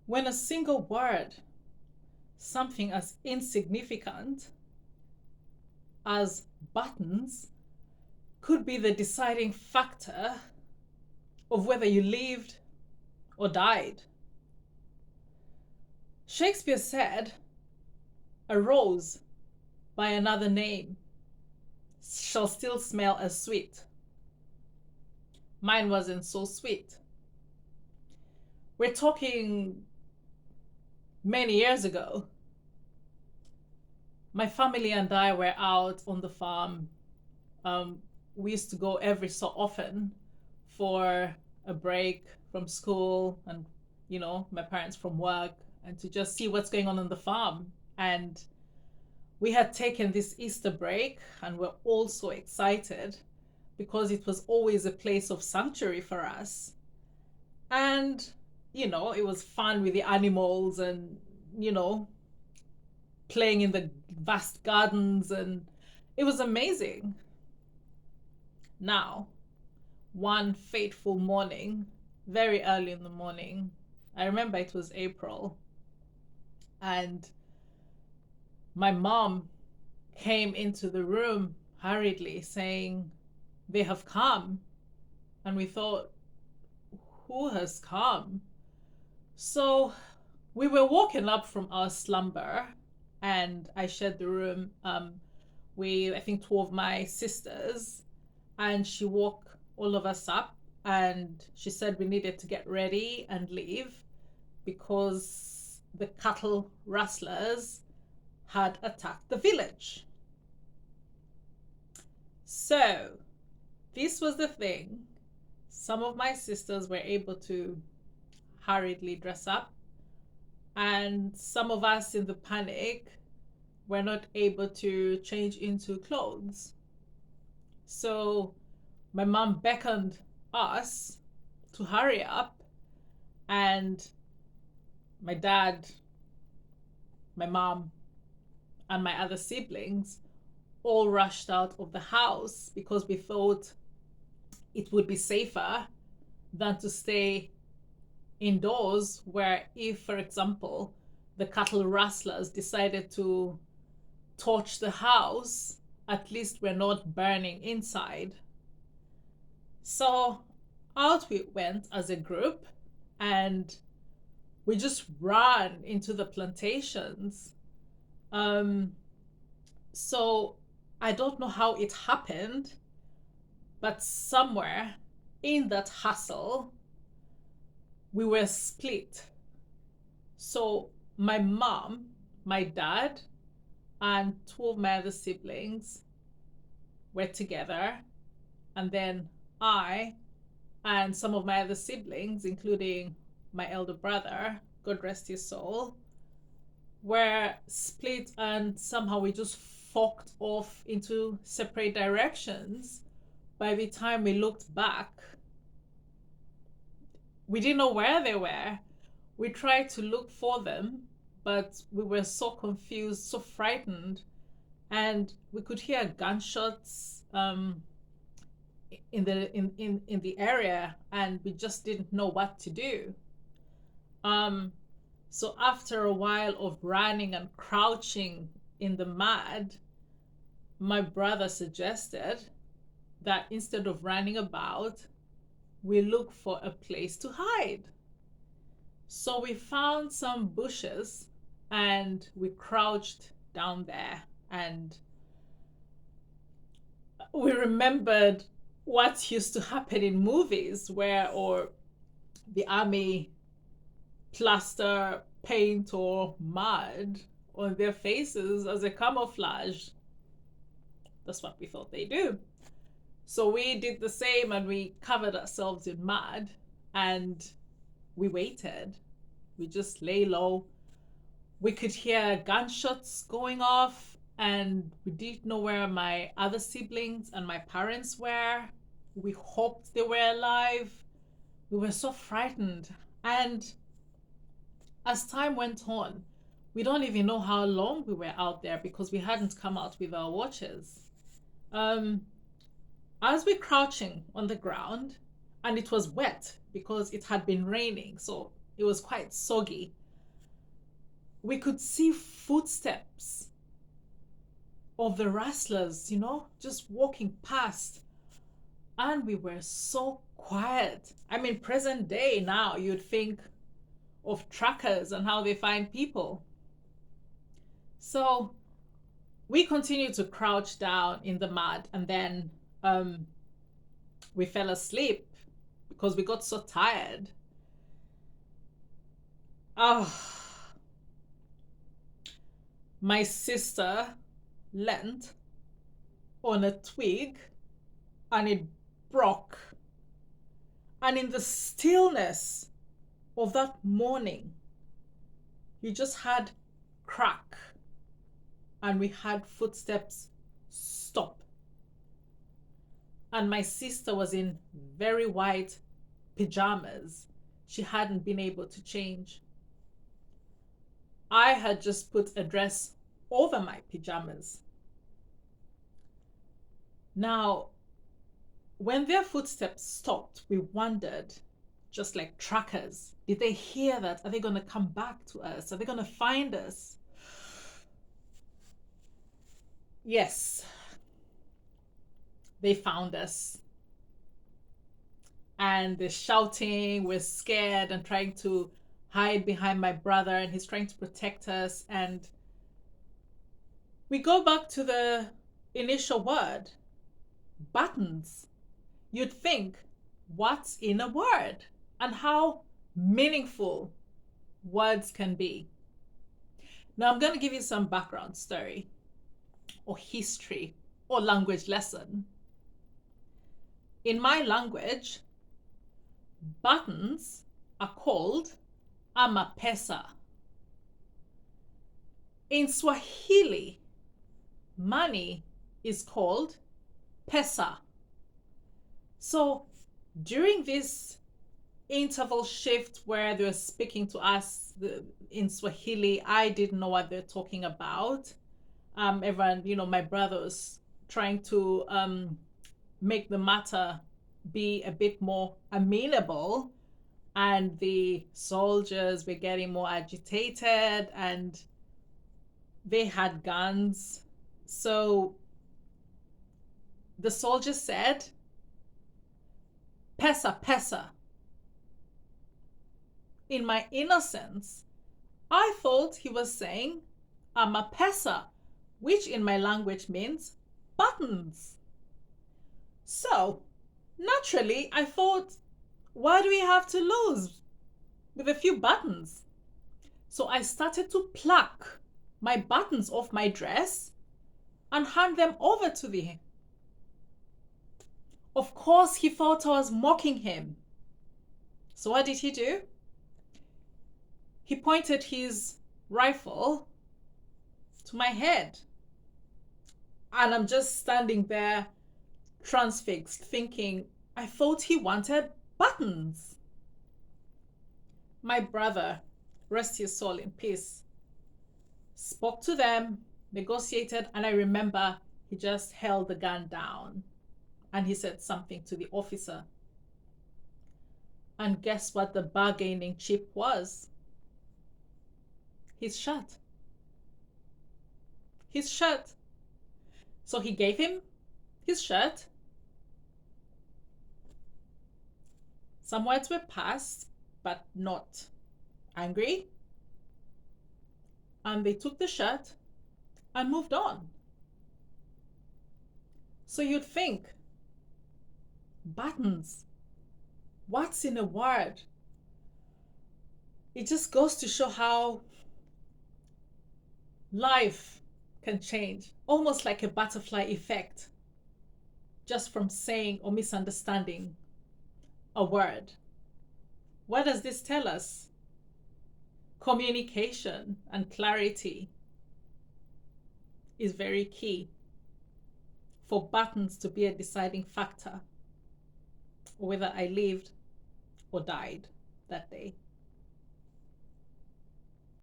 when a single word, something as insignificant as buttons, could be the deciding factor of whether you lived or died. Shakespeare said, "A rose by another name shall still smell as sweet." Mine wasn't so sweet. We're talking many years ago. My family and I were out on the farm. We used to go every so often for a break from school and, my parents from work, and to just see what's going on the farm. And we had taken this Easter break and we're all so excited because it was always a place of sanctuary for us. And, it was fun with the animals and, playing in the vast gardens, and it was amazing. Now, one fateful morning, very early in the morning, I remember it was April, and my mom came into the room hurriedly saying, "They have come." And we thought, who has come? So we were woken up from our slumber, and I shared the room with, I think, two of my sisters, and she woke all of us up and she said we needed to get ready and leave because the cattle rustlers had attacked the village. So this was the thing. Some of my sisters were able to hurriedly dress up, and some of us in the panic were not able to change into clothes. So my mom beckoned us to hurry up, and my dad, my mom, and my other siblings all rushed out of the house because we thought it would be safer than to stay indoors, where if, for example, the cattle rustlers decided to torch the house, at least we're not burning inside. So out we went as a group, and we just ran into the plantations. So I don't know how it happened, but somewhere in that hustle, we were split. So my mom, my dad, and two of my other siblings were together. And then I and some of my other siblings, including my elder brother, God rest his soul, were split, and somehow we just forked off into separate directions. By the time we looked back, we didn't know where they were. We tried to look for them, but we were so confused, so frightened, and we could hear gunshots in the area, and we just didn't know what to do. So after a while of running and crouching in the mud, my brother suggested that instead of running about, we look for a place to hide. So we found some bushes and we crouched down there, and we remembered what used to happen in movies or the army plaster paint or mud on their faces as a camouflage. That's what we thought they do. So we did the same, and we covered ourselves in mud, and we waited. We just lay low. We could hear gunshots going off, and we didn't know where my other siblings and my parents were. We hoped they were alive. We were so frightened. And as time went on, we don't even know how long we were out there because we hadn't come out with our watches. As we're crouching on the ground, and it was wet because it had been raining, so it was quite soggy. We could see footsteps of the rustlers, just walking past. And we were so quiet. I mean, present day now, you'd think of trackers and how they find people. So we continued to crouch down in the mud, and then we fell asleep because we got so tired. Oh, my sister leant on a twig and it broke. And in the stillness of that morning, you just had crack, and we had footsteps stop. And my sister was in very white pajamas. She hadn't been able to change. I had just put a dress over my pajamas. Now, when their footsteps stopped, we wondered, just like trackers, did they hear that? Are they going to come back to us? Are they going to find us? Yes, they found us. And they're shouting, we're scared and trying to hide behind my brother, and he's trying to protect us. And we go back to the initial word, buttons. You'd think, what's in a word? And how meaningful words can be. Now I'm going to give you some background story or history or language lesson. In my language, buttons are called amapesa. In Swahili, money is called pesa. So during this interval shift where they were speaking to us in Swahili, I didn't know what they're talking about. Everyone, my brother was trying to make the matter be a bit more amenable, and the soldiers were getting more agitated and they had guns. So the soldiers said, pesa, pesa. In my innocence, I thought he was saying amapesa, which in my language means buttons. So naturally, I thought, what do we have to lose with a few buttons? So I started to pluck my buttons off my dress and hand them over to him. Of course, he thought I was mocking him. So what did he do? He pointed his rifle to my head. And I'm just standing there transfixed, thinking, I thought he wanted buttons. My brother, rest his soul in peace, spoke to them, negotiated, and I remember he just held the gun down and he said something to the officer. And guess what the bargaining chip was? His shirt. His shirt. So he gave him his shirt. Some words were passed, but not angry. And they took the shirt and moved on. So you'd think, buttons, what's in a word? It just goes to show how life can change, almost like a butterfly effect, just from saying or misunderstanding a word. What does this tell us? Communication and clarity is very key for buttons to be a deciding factor whether I lived or died that day.